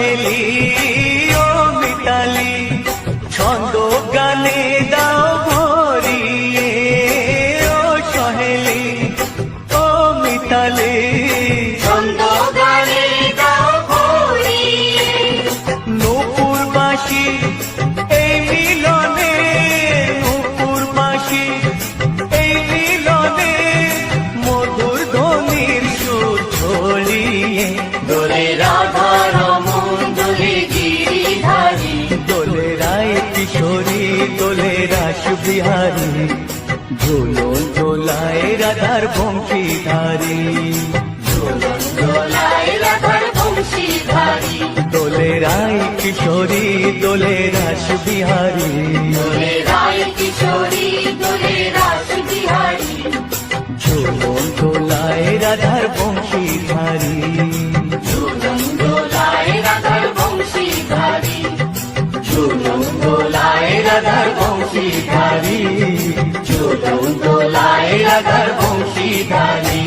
সহেলি ও মিতালি ছন্দ গানে দাও ভরিয়ে ও সহেলি ও মিতালি ছন্দ গানে দাও ভরিয়ে নূপুরবাসী এই মিলনে নূপুরবাসী এই মিলনে মধুর ধ্বনির সুর ছড়িয়ে দোলে রাধা রমন দোলে গিরিধারী দোলে রায় কিশোরী দোলে রাস বিহারী ঝুলন দোলায় রাধার বংশীধারী ঝুলন দোলায় রাধার বংশীধারী দোলে রায় কিশোরী দোলে রাস বিহারী দোলে রায় কিশোরী দোলে রাস বিহারী ঝুলন দোলায় রাধার বংশীধারী ঝুলন দোলায় রাধার বংশীধারী ঝুলন দোলায় রাধার বংশীধারী ঝুলন দোলায় রাধার বংশীধারী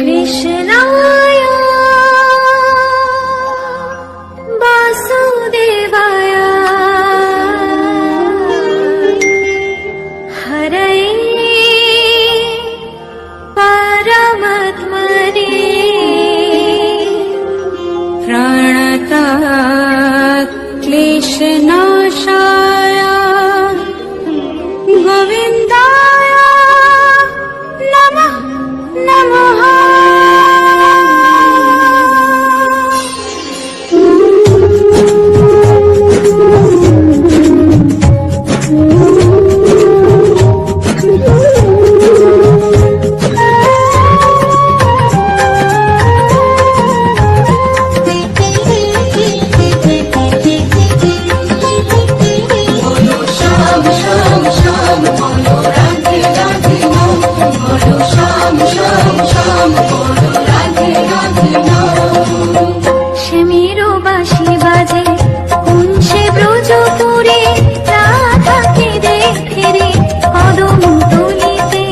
কৃষ্ণায় বাসুদেবায় হরয়ে পরমাত্মনে প্রণতাৎ ক্লেশনাশায় গোবিন্দায় নমঃ নমঃ। বলো শ্যাম শ্যাম শ্যাম বলো রাধে রাধে নাম বলো শ্যাম শ্যাম শ্যাম বলো রাধে রাধে নাম শ্যামেরও বাঁশি বাজে কোন সে ব্রজপুরে রাধাকে দেখে রে কদম তুলিতে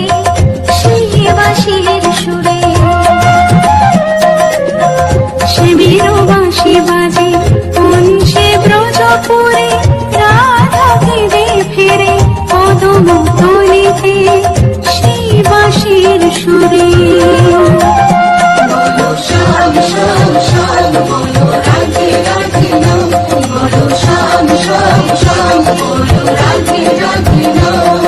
সেই বাঁশির সুরে শ্যামেরও বাঁশি বাজে কোন সে ব্রজপুরে রাধাকে দেখে রে কদম তুলিতে সেই বাঁশির সুরে বলো শ্যাম শ্যাম শ্যাম বলো রাধে রাধে নাম বলো শ্যাম শ্যাম শ্যাম বলো রাধে রাধে নাম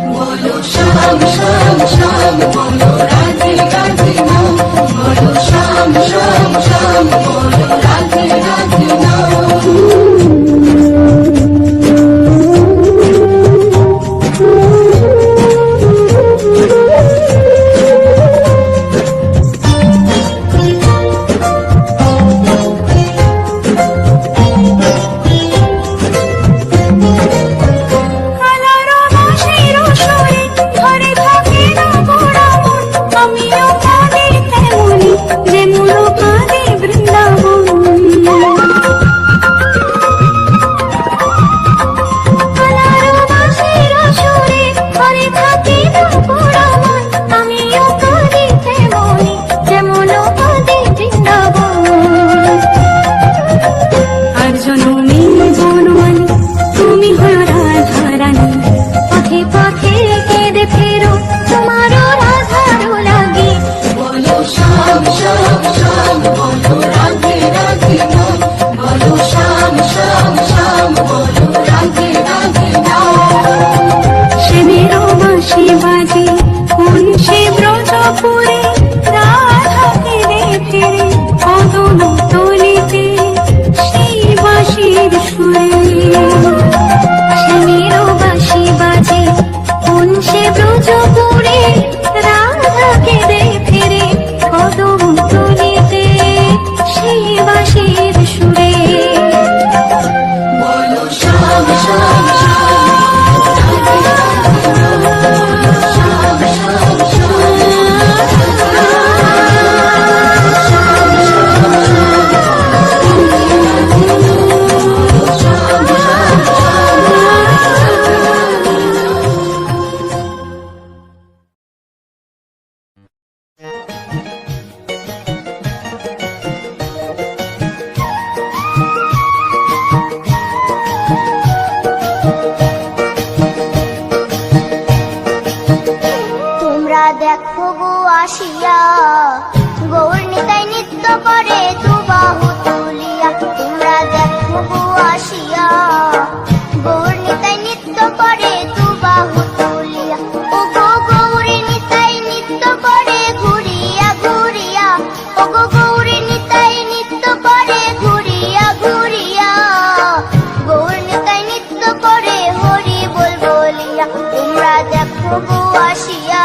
বলো শ্যাম শ্যাম শ্যাম বলো রাধে রাধে নাম বলো শ্যাম শ্যাম শ্যাম বলো রাধে রাধে নাম শ্যাম শ্যাম শ্যাম বলো রাধে রাধে নাম বাঁশি বাজে কোন সে ব্রজপুরে রাধাকে রে ফিরে কদম তলিতে সেই বাঁশির সুরে শ্যামের বাঁশি বাজে কোন সে ব্রজপুরে রাধাকে রে ফিরে কদম তলিতে সেই বাঁশির সুরে বলো শ্যাম শ্যাম শ্যাম রাধে রাধে শ্যাম শ্যাম তোমরা দেখো গো আসিয়া গৌর নিতাই নৃত্য করে দুবাহু তুলিয়া তোমরা দেখো গো আসিয়া গৌর নিতাই নৃত্য করে দুবাহু তুলিয়া ও গো গৌরী নিতাই নৃত্য করে ঘুরিয়া ঘুরিয়া ও গো গৌরী নিতাই নৃত্য করে ঘুরিয়া ঘুরিয়া গৌর নিতাই নৃত্য করে হরি বল বলিয়া তোমরা দেখো গো আসিয়া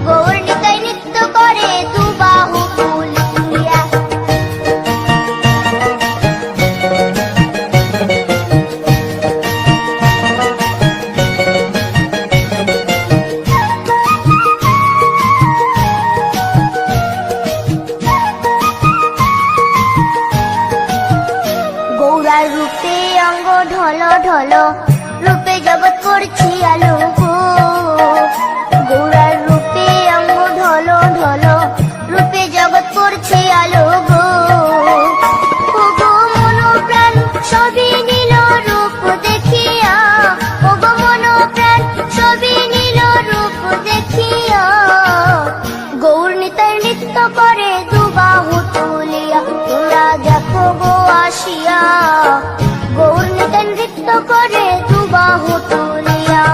গৌর নিতাই নৃত্য করে দুবাহু তুলিয়া গৌরার রূপে অঙ্গ ঢল ঢল রূপে জগৎ করছি আলো গো গৌরার রূপে অঙ্গ ঢল ঢল রূপে জগৎ করছি আলো গো ও গো মন প্রাণ সবই নীল রূপ দেখিয়া ও গো মন প্রাণ সবই নীল রূপ দেখিয়া গৌর নিতাই নৃত্য করে দুবাহু তুলিয়া তোমরা দেখো গো আসিয়া গৌর নিতাই নৃত্য করে দুবাহু তুলিয়া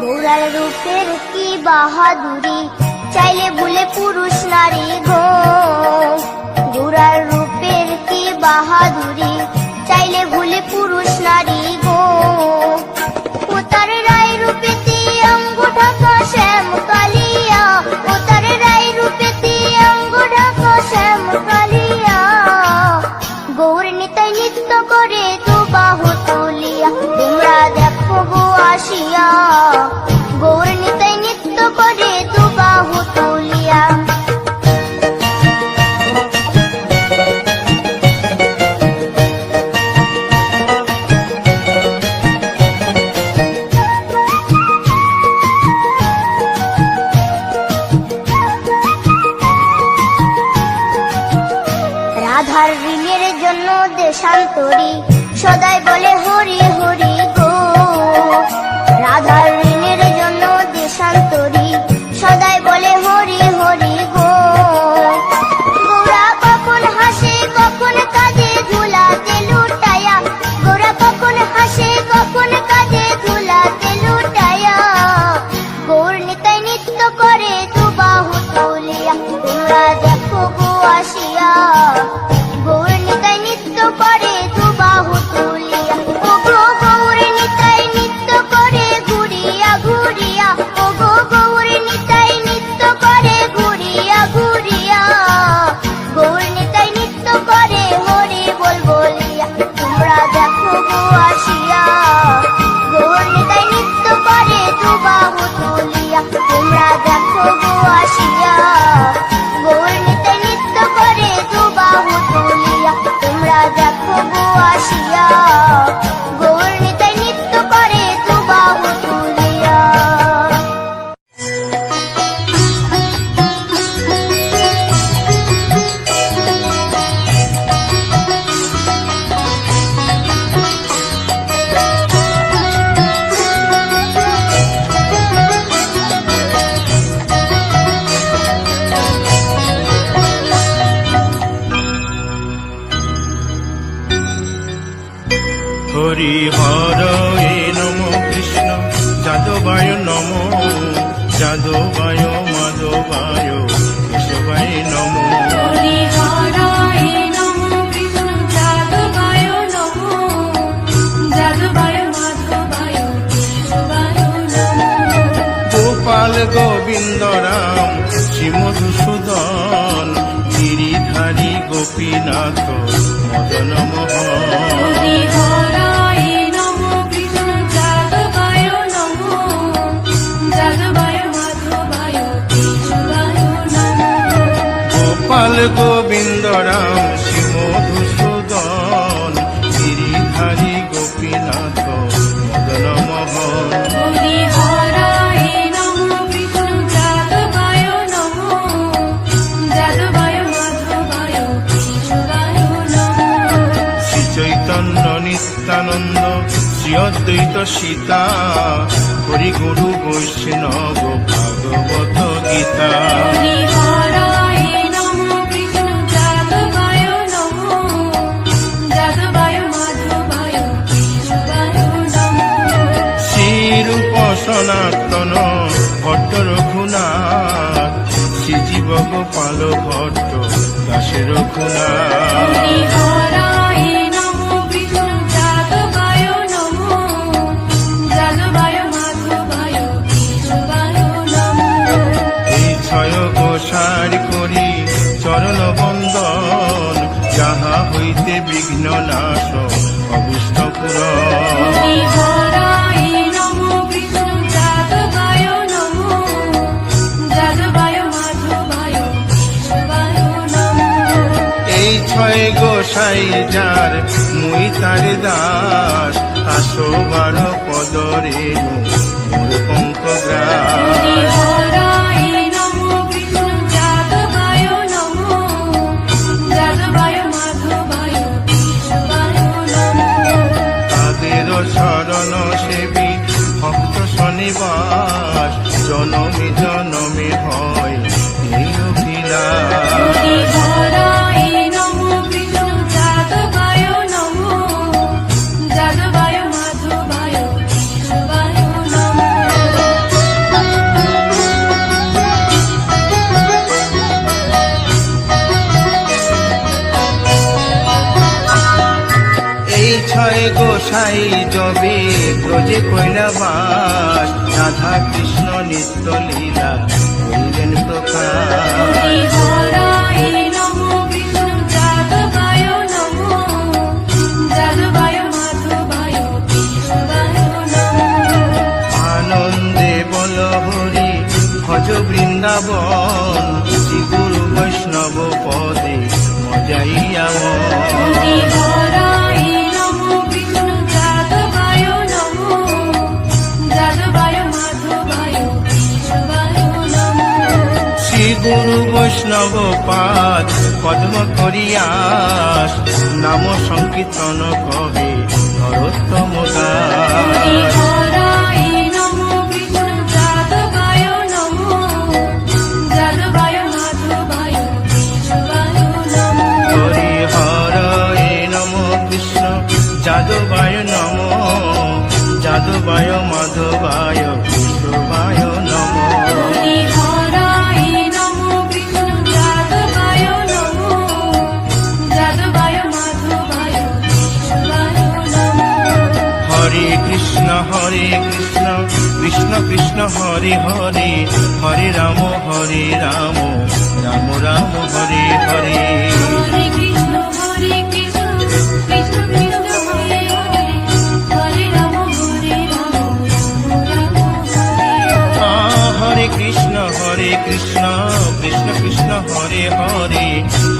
গৌরার রূপের কি বাহাদুরি চাইলে ভুলে পুরুষ নারী গো গৌরার রূপের কি বাহাদুরি চাইলে ভুলে পুরুষ নারী গো ও তার রায় রূপেতে অঙ্গ ঢাকা শ্যাম কালিয়া ও তার রায় রূপেতে অঙ্গ ঢাকা শ্যাম কালিয়া গৌর নিতাই নৃত্য করে দুবাহু তুলিয়া তোমরা দেখো গো আসিয়া গৌর নিতাই নৃত্য করে দুবাহু তুলিয়া রাধার ঋণের জন্য দেশান্তরী সদাই বলে হরি হরি গো রাধার ঋণের জন্য দেশান্তরী সদাই বলে হরি হরি গো গৌরা কখন হাসে কখন কাঁদে ধুলাতে লুটায়া গৌরা কখন হাসে কখন কাঁদে ধুলাতে লুটায়া গৌর নিতাই নৃত্য করে দুবাহু তুলিয়া তোমরা দেখো গো আসিয়া গৌর নিতাই নৃত্য করে দুবাহু তুলিয়া হরি হরয়ে নম কৃষ্ণ যাদবায় নম যাদবায় মাধবায় কেশবায় নম হরি হরায় নমঃ কৃষ্ণ যাদবায় নমঃ যাদবায় মাধবায় কেশবায় নমঃ গোপাল গোবিন্দ রাম শ্রী মধুসূদন গিরিধারী গোপীনাথ মদন মোহন হরি হরায় নমঃ কৃষ্ণ যাদবায় নমঃ যাদবায় মাধবায় কেশবায় নমঃ গোপাল গোবিন্দ রাম শ্রী মধুসূদন গিরিধারী গোপীনাথ মদন মোহন হরি হরায় নমঃ কৃষ্ণ যাদবায় নমঃ যাদবায় মাধবায় কেশবায় নমঃ শ্রী চৈতন্য নিত্যানন্দ শ্রী অদ্বৈত সীতা হরি গুরু বৈষ্ণব ভাগবত গীতা হরি হরায় নমঃ কৃষ্ণ যাদবায় নমঃ যাদবায় মাধবায় কেশবায় নমঃ শ্রীরূপ সনাতন ভট্ট রঘুনাথ শ্রীজীব গোপাল ভট্ট দাসের রঘুনাথ হরি হরায় নমঃ কৃষ্ণ যাদবায় নমঃ যাদবায় মাধবায় কেশবায় নমঃ এই ছয় গোসার করি চরণ বন্দন যাহা হইতে বিঘ্ন নাশ অভীষ্ট পুরন হরি হরায় নমঃ কৃষ্ণ যাদবায় নমঃ যাদবায় মাধবায় কেশবায় নমঃ এই ছয় গোসাই যার মুই তার দাস আসো বার পদরে মোর পঙ্ক হরি হরায় নমঃ কৃষ্ণ যাদবায় নমঃ যাদবায় মাধবায় কেশবায় নমঃ তাদের শরণ সেবী ভক্ত শনিবাস জনমে জনমে হয় এই অভিলাষ হরি হরায় নমঃ কৃষ্ণ যাদবায় নমঃ যাদবায় মাধবায় কেশবায় নমঃ এই ছয় গোসাই যবে ব্রজে কৈলাবাস রাধা কৃষ্ণ নিত্য লীলা করিলেন প্রকাশ হরি হরায় নমঃ কৃষ্ণ যাদবায় নমঃ যাদবায় মাধবায় কেশবায় নমঃ আনন্দে বল হরি ভজ বৃন্দাবন শ্রী গুরু বৈষ্ণব পদে মজাইয়া হরি হরায় নমঃ কৃষ্ণ যাদবায় নমঃ যাদবায় মাধবায় কেশবায় নমঃ শ্রী গুরু বৈষ্ণব পাদ পদ্ম করিয়াস নাম সংকীর্তন কবে নরোত্তম হরি দাস হরায় নমঃ কৃষ্ণ যাদবায় নমঃ যাদবায় মাধবায় কেশবায় নমঃ হরি হরয়ে নম কৃষ্ণ যাদবায় নম যাদবায় মাধবায় কেশবায় নম হরি হরায় নমঃ কৃষ্ণ যাদবায় নমঃ যাদবায় মাধবায় কেশবায় নমঃ হরে কৃষ্ণ কৃষ্ণ কৃষ্ণ হরে হরে হরে রাম রাম রাম হরে হরে হরে কৃষ্ণ কৃষ্ণ কৃষ্ণ হরে হরে হরে রাম রাম হরে হরে কৃষ্ণ কৃষ্ণ কৃষ্ণ হরে হরে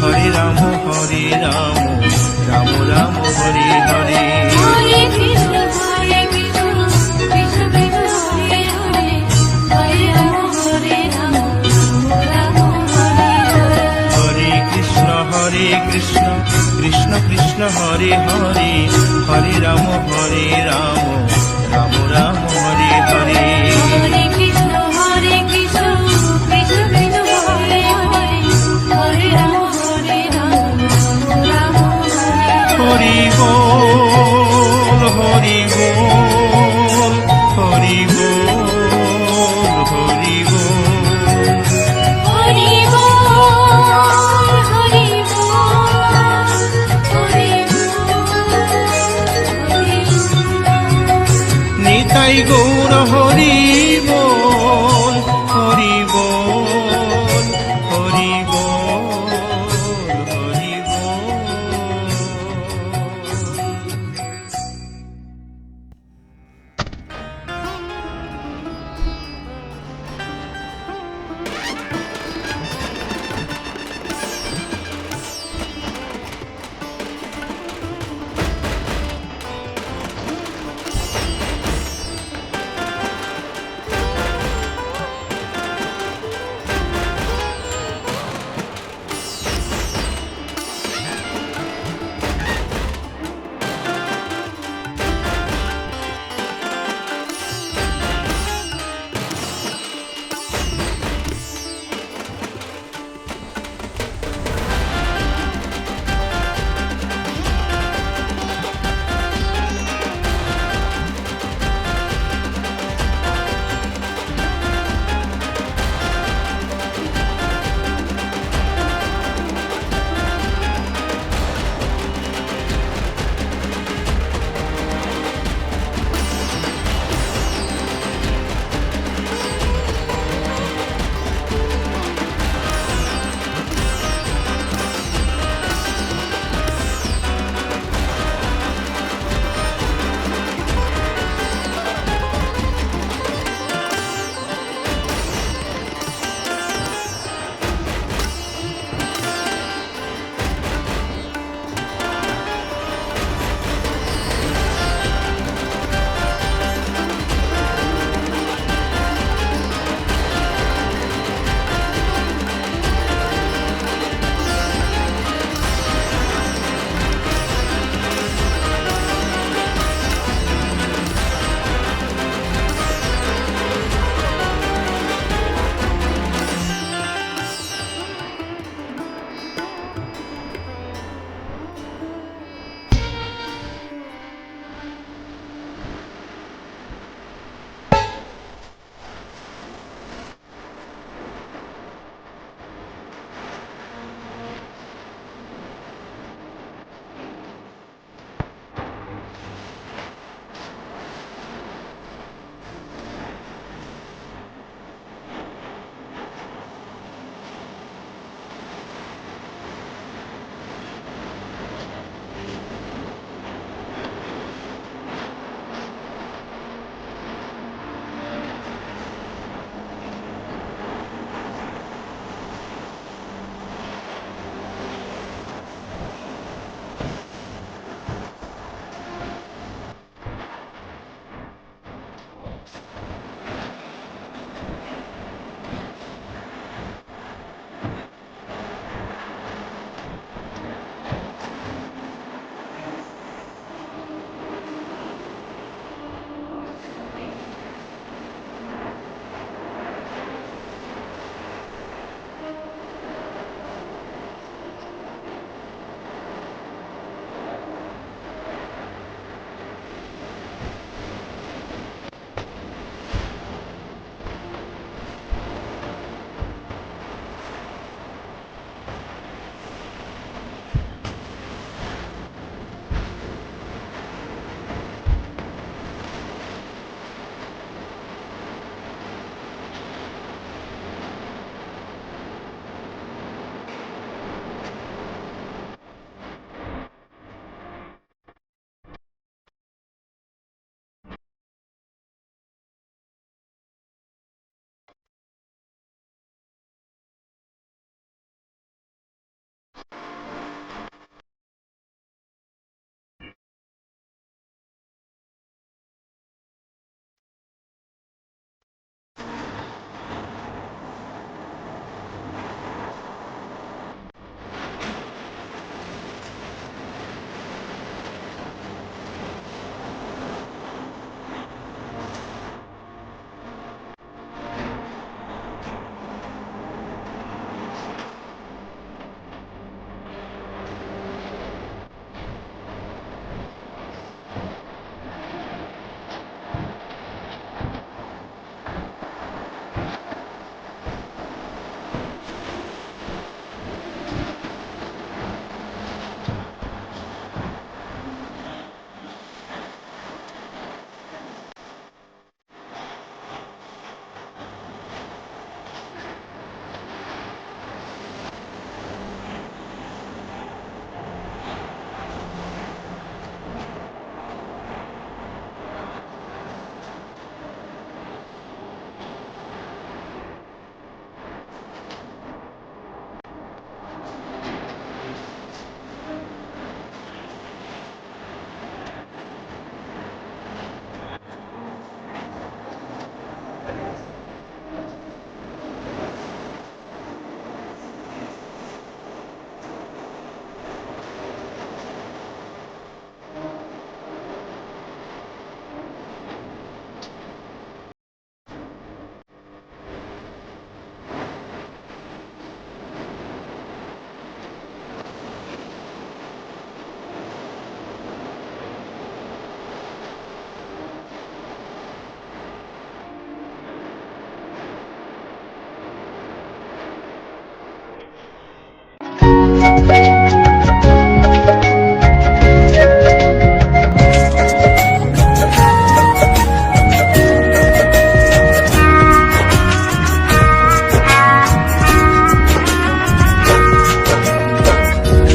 হরে রাম রাম রাম হরে হরে হরে কৃষ্ণ কৃষ্ণ কৃষ্ণ হরে হরে হরে রাম রাম হরে হরে হরে কৃষ্ণ কৃষ্ণ কৃষ্ণ হরে হরে হরে রাম রাম রাম হরে হরে হরে কৃষ্ণ কৃষ্ণ কৃষ্ণ হরে হরে হরে রাম রাম রাম হরে হরে হরি বল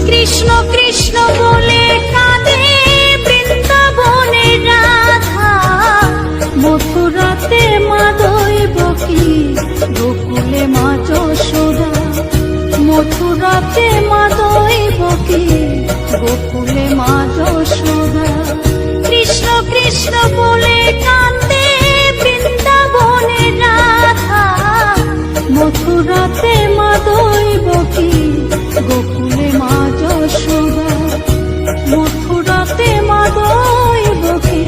কৃষ্ণ কৃষ্ণ বলে কাঁদে বৃন্দাবনের রাধা, মথুরাতে মা দৈবকী, গোকুলে মা যশোদা। মথুরাতে মা দৈবকী, গোকুলে মা যশোদা। কৃষ্ণ কৃষ্ণ বলে কাঁদে বৃন্দাবনের রাধা, মথুরাতে মা দৈবকী, গোকুলে মা যশোদা। মথুরাতে মা দৈবকী,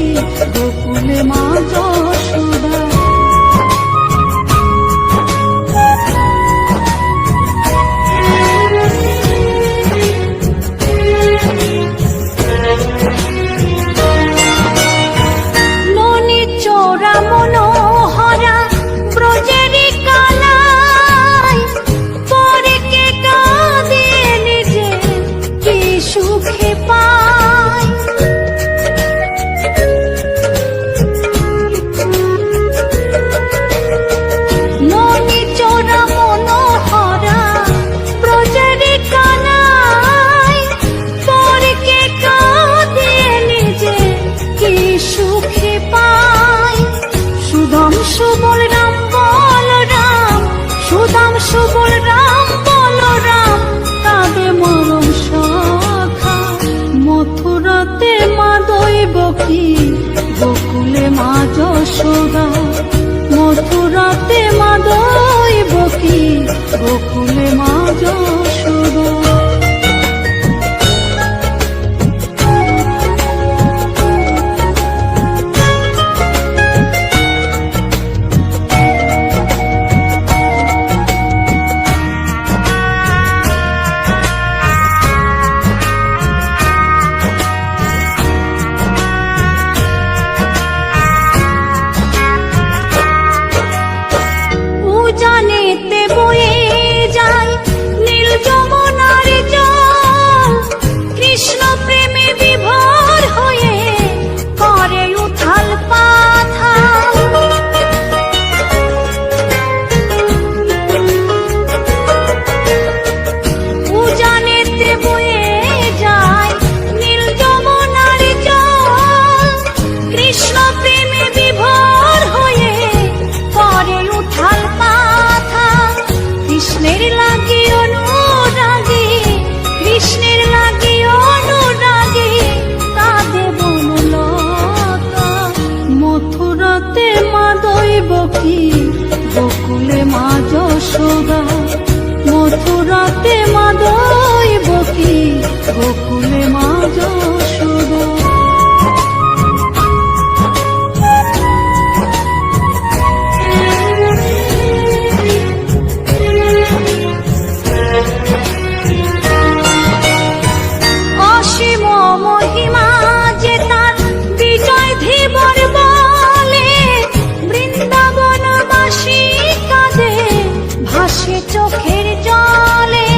গোকুলে মা যশোদা। ননি চোরা মনোহরা ব্রজেরি কালাই, পরে কে কাঁদিয়ে নিজে কি সুখে পায়। ননি চোরা মনোহরা ব্রজেরি কালাই, পরে কে কাঁদিয়ে নিজে কি সুখে পায়। সুদাম সুবল রাম বলরাম, সুদাম সুবল রাম বলরাম, কাঁদে মরম সখা। মথুরাতে মা দৈবকী, গোকুলে মা যশোদা। মথুরাতে মা দৈবকী, গোকুলে মা যশোদা। উজানেতে বয়ে যায় নীল যমুনার জল, কৃষ্ণ প্রেমে বিভোর হয়ে করে উথাল পাথাল। উজানেতে বয়ে যায় নীল যমুনার জল, কৃষ্ণ প্রেমে বিভোর হয়ে করে উথাল পাথাল। কৃষ্ণের লাগি অনুরাগী, কৃষ্ণের লাগি অনুরাগী, কাঁদে বনলতা। মথুরাতে মা দৈবকী, গোকুলে মা যশোদা। মথুরাতে মা দৈবকী, গোকুলে মা যশোদা। অসীম মহিমা যে তার বিজয় ধীবর বলে, বৃন্দাবনবাসী কাঁদে ভাসে চোখের জলে।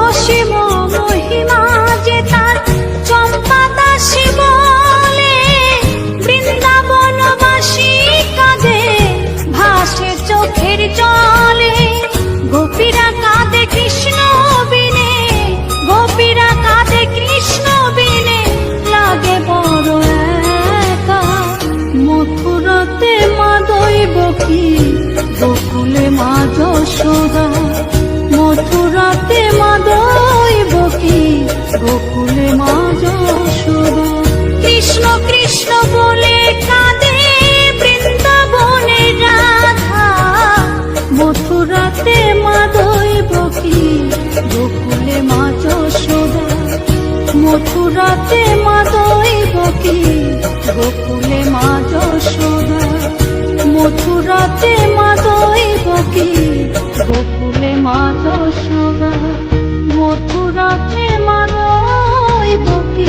অসীম মহিমা যে তার চম্পা দাসী বলে, বৃন্দাবনবাসী কাঁদে ভাসে চোখের জলে। গোপীরা কাঁদে কৃষ্ণ বিনে, গোপীরা কাঁদে কৃষ্ণ বিনে, লাগে বড় একা। মথুরাতে মা দৈবকী, গোকুলে মা যশোদা। মথুরাতে মা দৈবকী, গোকুলে মা যশোদা। কৃষ্ণ কৃষ্ণ বলে কাঁদে বৃন্দাবনের রাধা, মথুরাতে মা দৈবকী, গোকুলে মা যশোদা। মথুরাতে মা দৈবকী, গোকুলে মা যশোদা। মথুরাতে মা দৈবকী, গোকুলে মা যশোদা। মথুরাতে মা দৈবকী।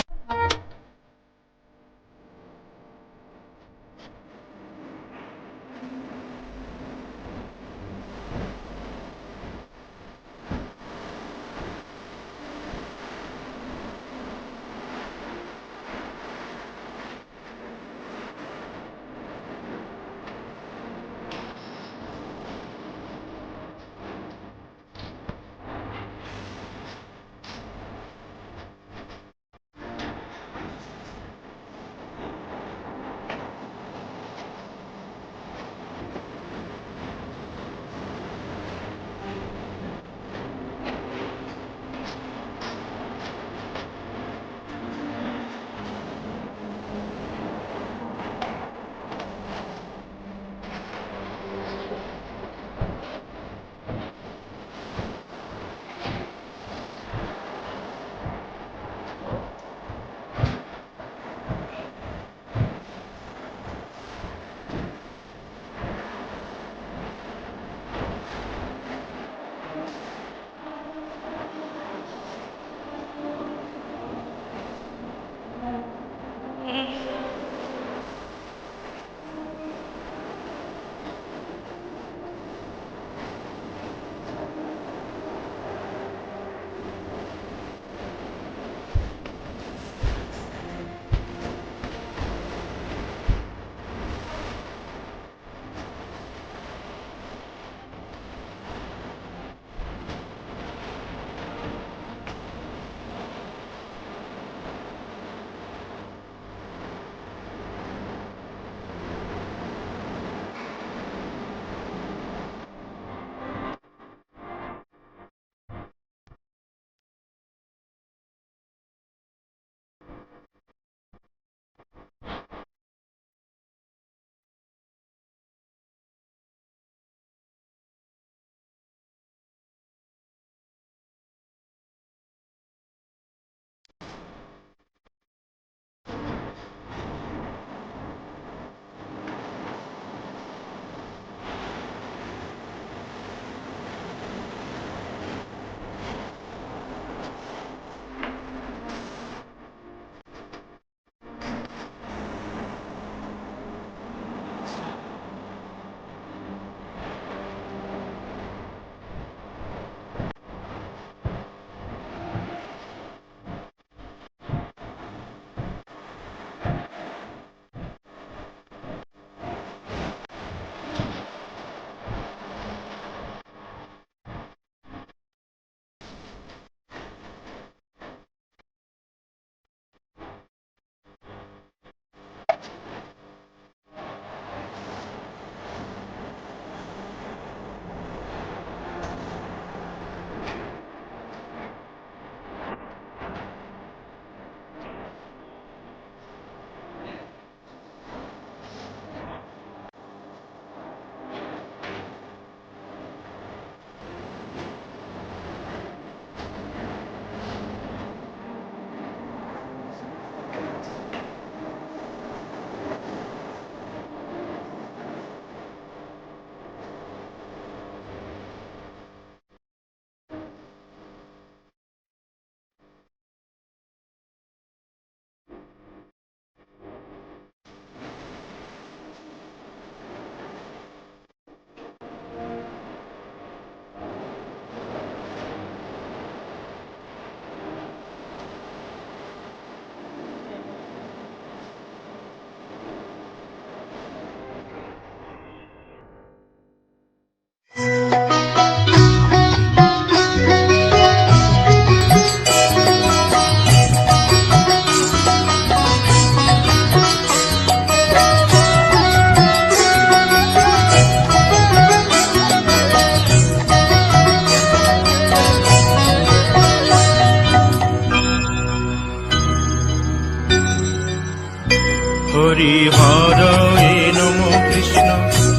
হরি হরয়ে নম কৃষ্ণ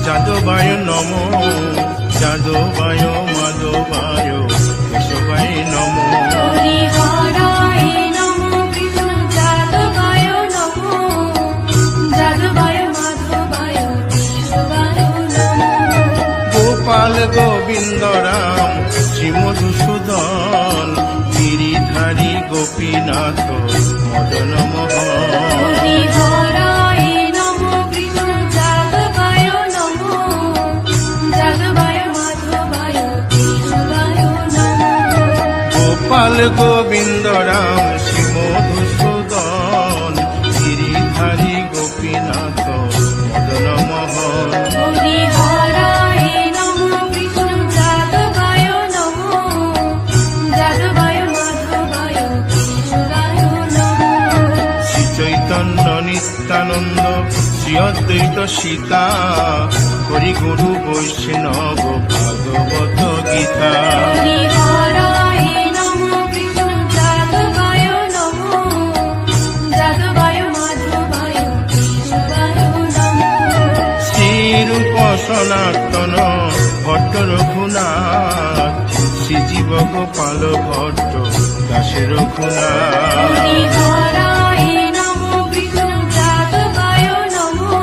যাদবায় নম যাদবায় মাধবায় কেশবায় নম হরি হরায় নমো কৃষ্ণ যাদবায় নমো যাদবায় মাধবায় কেশবায় নমো গোপাল গোবিন্দ রাম শ্রী মধুসূদন গিরিধারী গোপীনাথ মদন মোহন হরি হরায় নমো কৃষ্ণ যাদবায় নমো যাদবায় মাধবায় কেশবায় নমো গোপাল গোবিন্দ রাম শ্রী মধুসূদন গিরিধারী গোপীনাথ মদন মোহন হরি হরায় নমো কৃষ্ণ যাদবায় নমো যাদবায় মাধবায় কেশবায় নমো শ্রী চৈতন্য নিত্যানন্দ শ্রী অদ্বৈত সীতা হরি গুরু বৈষ্ণব ভাগবত গীতা হরি হরায় নমো কৃষ্ণ যাদবায় নমো যাদবায় মাধবায় কেশবায় নমো শ্রীরূপ সনাতন ভট্ট রঘুনাথ শ্রীজীব গোপাল ভট্ট দাসের রঘুনাথ হরি হরায় নমো কৃষ্ণ যাদবায় নমো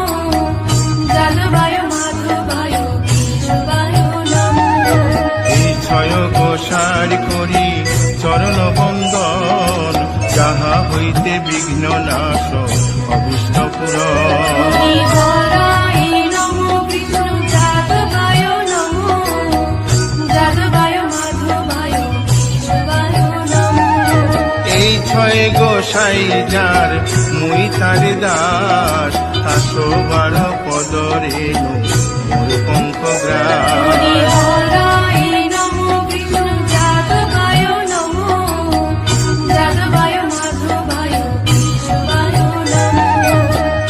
যাদবায় মাধবায় কেশবায় নমো এই ছয় গোসার করি চরণ বন্দন যাহা হইতে বিঘ্ন নাশ অভীষ্ট পুরন হরি হরায় নমো কৃষ্ণ যাদবায় নমো যাদবায় মাধবায় কেশবায় নমো এই ছয় গোসাই যার মুই তার দাস 112 পদ রেণু মোর পঙ্ক গ্রাস হরি হরায় নমো কৃষ্ণ যাদবায় নমো যাদবায় মাধবায় কেশবায় নমো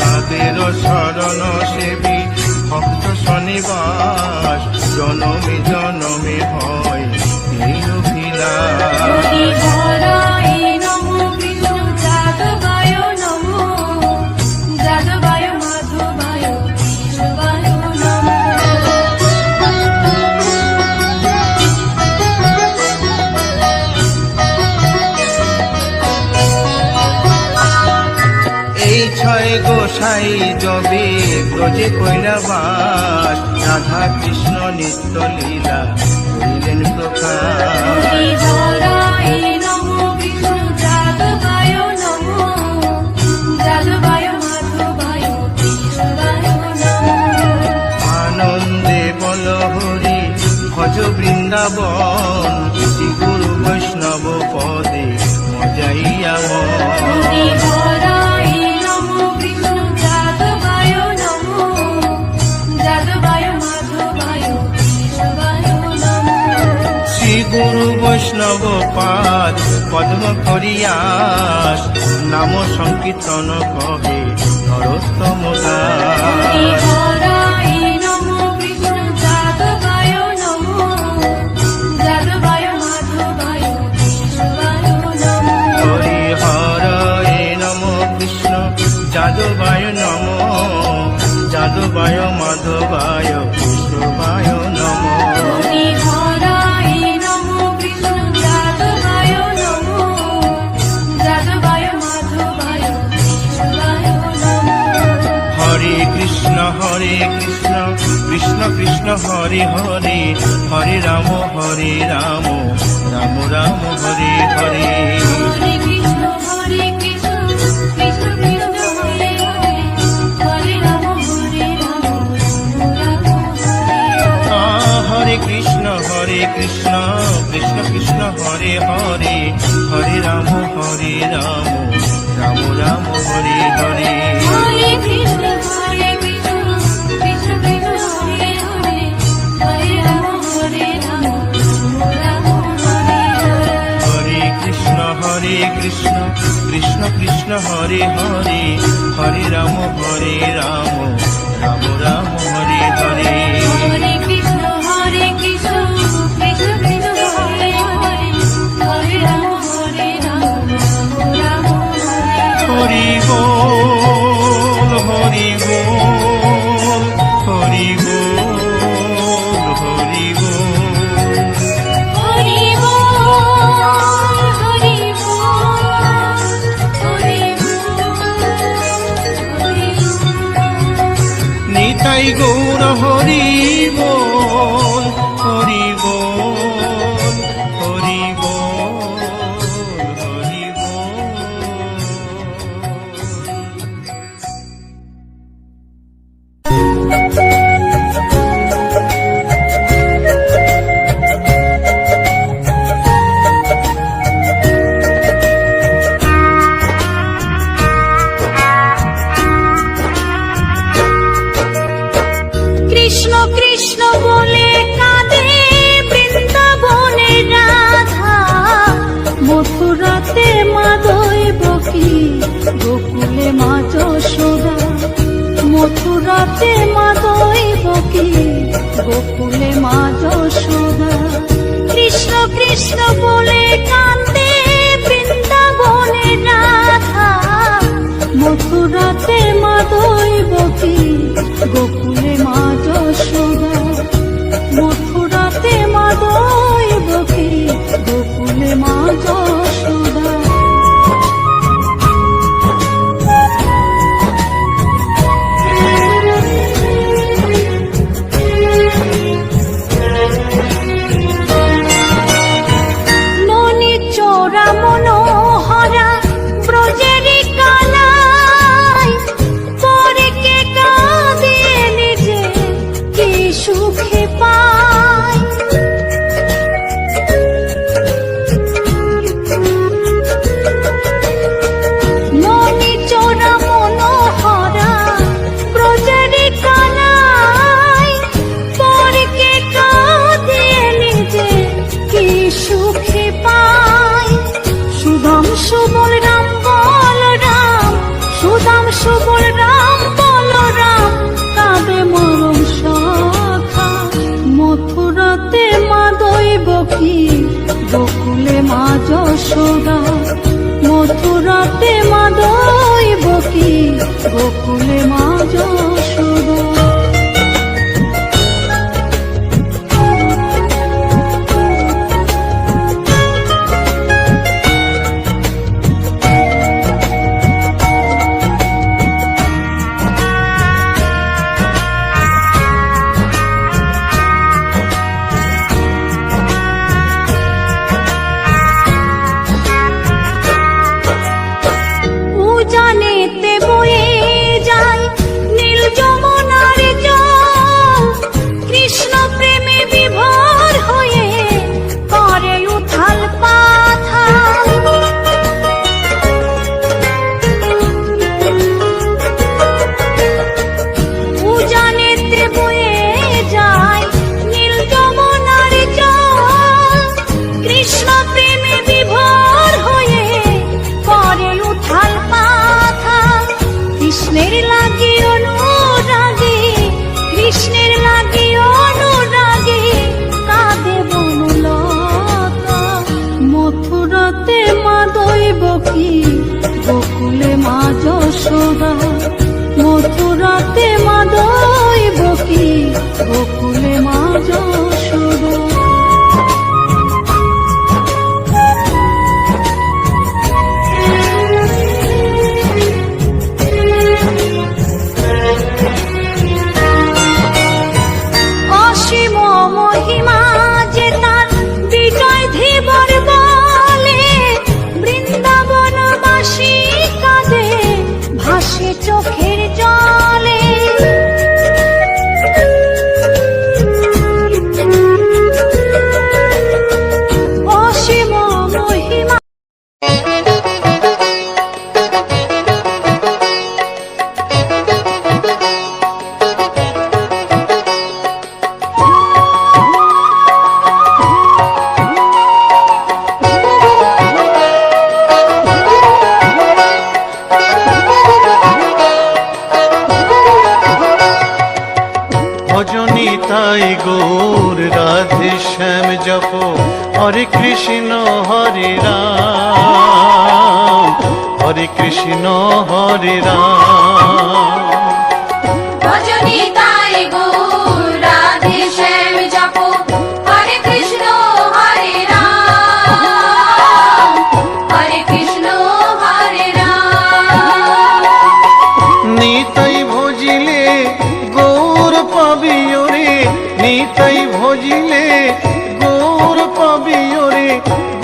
তাদের শরণ সেবী ভক্ত শনিবাস জনমে জনমে হয় এই অভিলাষ হরি হরায় নমো কৃষ্ণ যাদবায় নমো যাদবায় মাধবায় কেশবায় নমো এই ছয় গোসাই যবে ব্রজে কৈলাবাস রাধা কৃষ্ণ নিত্য লীলা করিলেন প্রকাশ হরি হরায় নমো কৃষ্ণ যাদবায় নমো যাদবায় মাধবায় কেশবায় নমো আনন্দে বল হরি ভজ বৃন্দাবন শ্রী গুরু বৈষ্ণব পদে মজাইয়া হরি হরায় নমো কৃষ্ণ যাদবায় নমো যাদবায় মাধবায় কেশবায় নমো শ্রী গুরু বৈষ্ণব পাদ পদ্ম করিয়াস নাম সংকীর্তন কহে নরোত্তম হরি দাস হরায় নমো কৃষ্ণ যাদবায় নমো যাদবায় মাধবায় কেশবায় নমো হরি হরে নম কৃষ্ণ যাদবায় নম যাদবায় মাধবায় কেশবায় নম হরি হরায় নমো কৃষ্ণ যাদবায় নমো যাদবায় মাধবায় কেশবায় নমো হরে কৃষ্ণ কৃষ্ণ কৃষ্ণ হরে হরে হরে রাম রাম রাম হরে হরে হরে কৃষ্ণ কৃষ্ণ কৃষ্ণ হরে হরে হরে রাম রাম হরে কৃষ্ণ কৃষ্ণ কৃষ্ণ হরে হরে হরে রাম রাম রাম হরে হরে হরে কৃষ্ণ কৃষ্ণ কৃষ্ণ হরে হরে হরে রাম রাম হরে হরে হরে কৃষ্ণ কৃষ্ণ কৃষ্ণ হরে হরে হরে রাম রাম রাম হরে হরে হরে কৃষ্ণ কৃষ্ণ কৃষ্ণ হরে হরে হরে রাম রাম রাম হরে হরে হরি বল হরি তাই গৌর হরি বল, হরি বল, হরি বল, হরি কৃষ্ণ কৃষ্ণ বলে কাঁদে বৃন্দাবনে রাধা, মথুরাতে মা দৈবকী, গোকুলে মা যশোদা। মথুরাতে মা দৈবকী, গোকুলে মা যশোদা। কৃষ্ণ কৃষ্ণ বলে কাঁদে বৃন্দাবনে রাধা, মথুরাতে মা দৈবকী, গোকুলে মা যশোদা। মথুরাতে মা দৈবকী, গোকুলে মা যশোদা। ননি চোরা মনোহরা ব্রজেরি কানাই, পরে কে কাঁদিয়ে নিজে কি সুখে পায়। ননি চোরা মনোহরা ব্রজেরি কানাই, পরে কে কাঁদিয়ে নিজে কি সুখে পায়। সুদাম সুবল রাম বলরাম, সুদাম সুবল রাম বলরাম, কাঁদে মরম সখা। মথুরাতে মা দৈবকী, গোকুলে মা যশোদা। মথুরাতে মা দৈবকী, গোকুলে মা যশোদা। উজানেতে বয়ে যায় নীল যমুনার জল, কৃষ্ণ প্রেমে বিভোর হয়ে করে উথাল পাথাল। উজানেতে বয়ে যায় নীল যমুনার জল, কৃষ্ণ প্রেমে বিভোর হয়ে করে উথাল পাথাল। কৃষ্ণের লাগি অনুরাগী, কৃষ্ণের লাগি অনুরাগী, কাঁদে বনলতা। মথুরাতে মা দৈবকী, গোকুলে মা যশোদা। মথুরাতে মা দৈবকী, গোকুলে মা যশোদা। অসীম মহিমা যে তার বিজয় ধীবর বলে, বৃন্দাবনবাসী কাঁদে ভাসে চোখের জলে। অসীম মহিমা ভজনী তাই গৌর রাধে শ্যাম জপ, হরে কৃষ্ণ হরে রাম, হরে কৃষ্ণ হরে রাম। ভজনী তাই গৌর রাধে শ্যাম জপ, হরে কৃষ্ণ হরে রাম, হরে কৃষ্ণ হরে রাম। নিতাই ভজিলে গৌর পাবি ওরে নিতাই ভজিলে, গৌর পাবি ওরে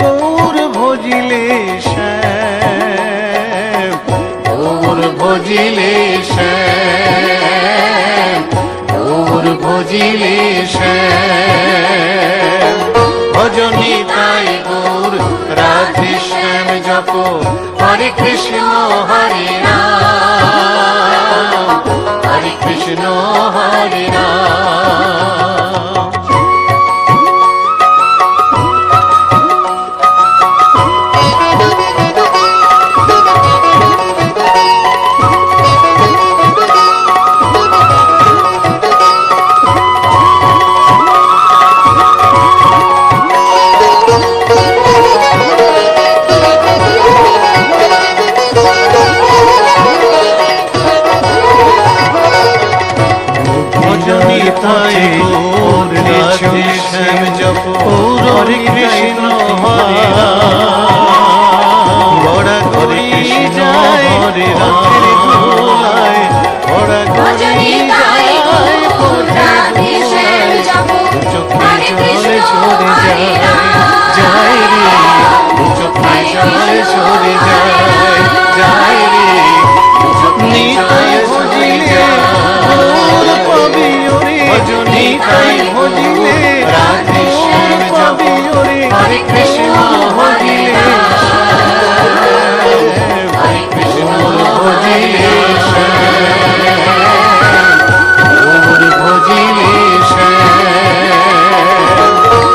গৌর ভজিলে শ্যাম, গৌর ভজিলে শ্যাম, গৌর ভজিলে শ্যাম। ভজনী তাই গৌর রাধে শ্যাম জপ, হরে কৃষ্ণ হরে রাম, হরে কৃষ্ণ হরে রাম। তাই গৌর রাধে শ্যাম জপ, হরে কৃষ্ণ হরে রাম, বড়া করি যায় হরে রামের দোলায়, বড়া করি যায় রাধে শ্যাম জপ, চোখে জলে ঝরে যায়, যায় রে চোখে জলে ঝরে যায়, যায় রে নিতাই ভজিলে গৌর পাবি ওরে, নিতাই ভজিলে রাধে শ্যাম পাবি ওরে, হরে কৃষ্ণ ভজিলে শ্যাম, হরে কৃষ্ণ ভজিলে শ্যাম, গৌর ভজিলে শ্যাম।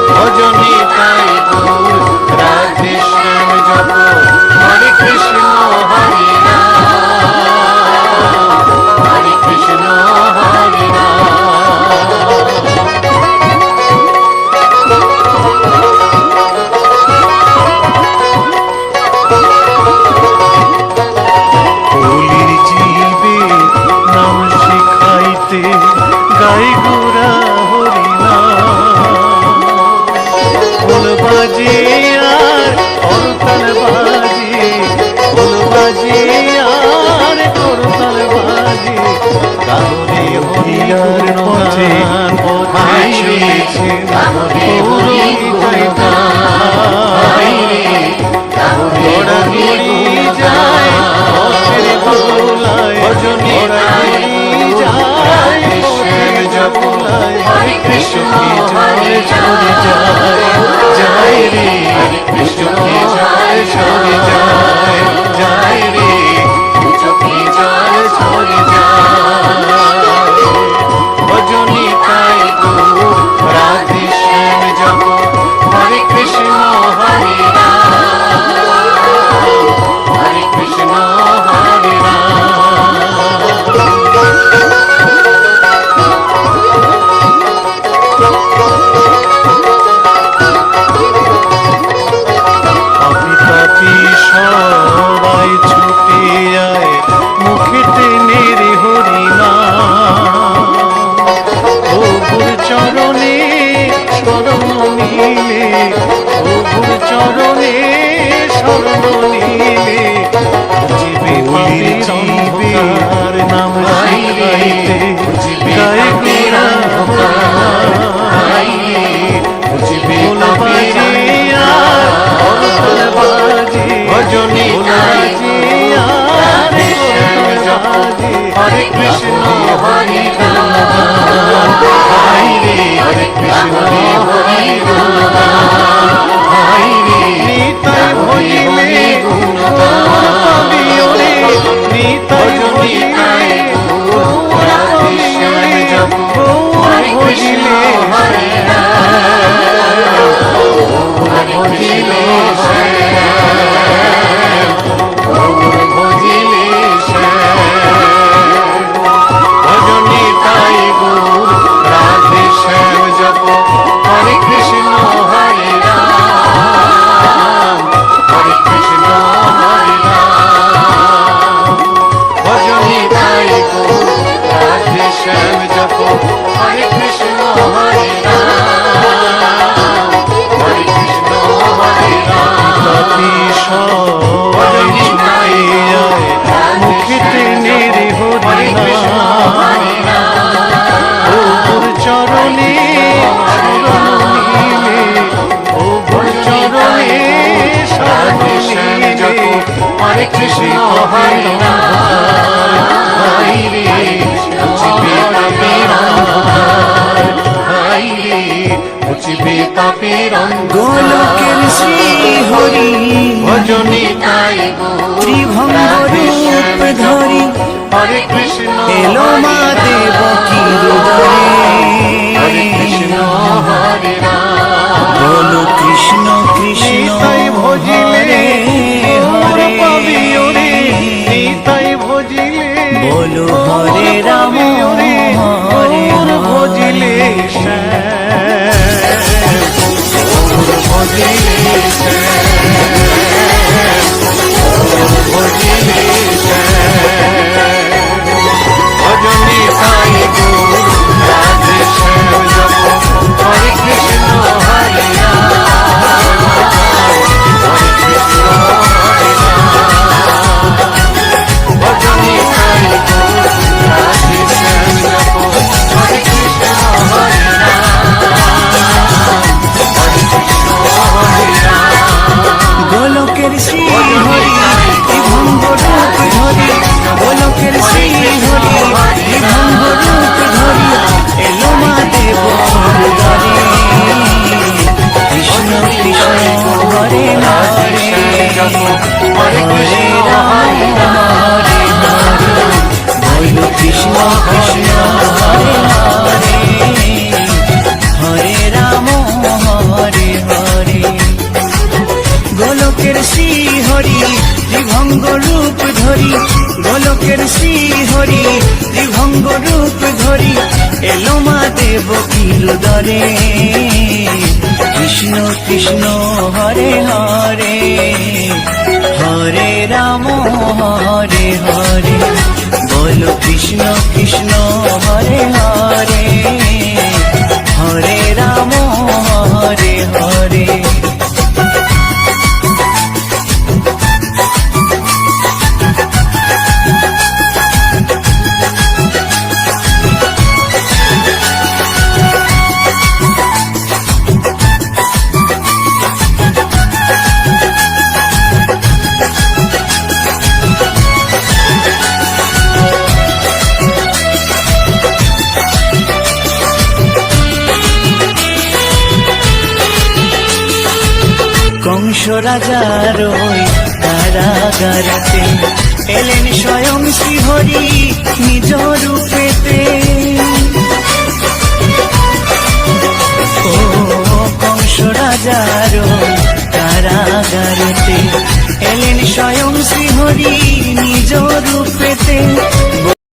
ভজনী তাই গৌর রাধে শ্যাম জপ, হরে কৃষ্ণ হরে রাম, হরে কৃষ্ণ হরে রাম। কলির জীবে নাম শিখাইতে গাই গোরা হরি নাম, ফুল বাজে আর করতাল বাজে, ফুল বাজে আর করতাল বাজে, কাগরে হরিয়ার পথে পথাই রয়েছে, কাগরে হরি গাই ঘোড়া ঘুরি যায় পথের দোলায়, ভজনী ঘুরি যায় পথের জপলায়, হরে কৃষ্ণ জলে ঝরে যায়, যায় রে কৃষ্ণ জলে ঝরে যায়, যায় রে চোখে জল ঝরে যায়। ভজনী তাই গৌর রাধে শ্যাম জপ, হরে কৃষ্ণ হরে রাম, হরে কৃষ্ণ হরে রাম। পাপি পাপি সবাই ছুটে আয়, মুখে টেনে রে হরি নাম, প্রভুর চরণে শরণ নিলে, প্রভুর চরণে শরণ নিলে, জীবে পাপি জীবের নাম গাইতে, গায়ে গোরা গাইলে, জীবে বাজে আর করতাল বাজে, ভজনী বাজে আর করতাল বাজে, হরে কৃষ্ণ হরে রাম, হাই রে হরে কৃষ্ণ হরে রাম, হাই রে নিতাই ভজিলে গৌর পাবি ওরে, নিতাই ভজিলে গৌর পাবি ওরে, গৌর ভজিলে হরে রাম, গৌর ভজিলে শ্যাম, গৌর ভজিলে শ্যাম। ভজনী তাই গৌর রাধে শ্যাম জপ, হরে কৃষ্ণ হরে রাম, হরে কৃষ্ণ হরে রাম। ভজনী তাই গৌর রাধে শ্যাম জপ, হরে কৃষ্ণ হরে রাম, হরে কৃষ্ণ হরে রাম। সবাই ছুটে আয়, মুখে টেনে রে হরি নাম, হরি ভজনী তাই ত্রিভঙ্গ রূপ ধরি হরে কৃষ্ণ এলো মা দেবকী হৃদয়ে হরে কৃষ্ণ হরে রাম বলো কৃষ্ণ কৃষ্ণ নিতাই ভজিলে হরে পাবি ওরে নিতাই ভজিলে বলো হরে রাম হরে হরে ভজিলে ভজিলে ভজিলে ভজনী সাই গৌর রাধে শ্যাম জপ হরে কৃষ্ণ হরে রাম হরে কৃষ্ণ হরে রাম ভজনী সাই গৌর রাধে শ্যাম জপ হরে কৃষ্ণ হরে রাম হরে কৃষ্ণ হরে রাম গোলকের শ্রী হরি ত্রিভঙ্গ রূপ ধরি গোলকের শ্রী হরি ত্রিভঙ্গ রূপ ধরি এলো মা দেব হৃদয়ে কৃষ্ণ কৃষ্ণ হরে হরে হরে কৃষ্ণ হরে হরে হরে বলো কৃষ্ণ কৃষ্ণ হরে হরে হরে রাম হরে হরে গোলকের শ্রী হরি ত্রিভঙ্গ রূপ ধরি গোলকের শ্রী হরি ত্রিভঙ্গ রূপ ধরি এলো মা দেবকী হৃদয়ে কৃষ্ণ কৃষ্ণ হরে হরে হরে রাম হরে হরে বলো কৃষ্ণ কৃষ্ণ হরে হরে হরে রাম হরে হরে কংস রাজার ওই কারাগারেতে এলেন স্বয়ং শ্রীহরি নিজ রূপেতে ও কংস রাজার ওই কারাগারেতে এলেন স্বয়ং শ্রীহরি নিজ রূপেতে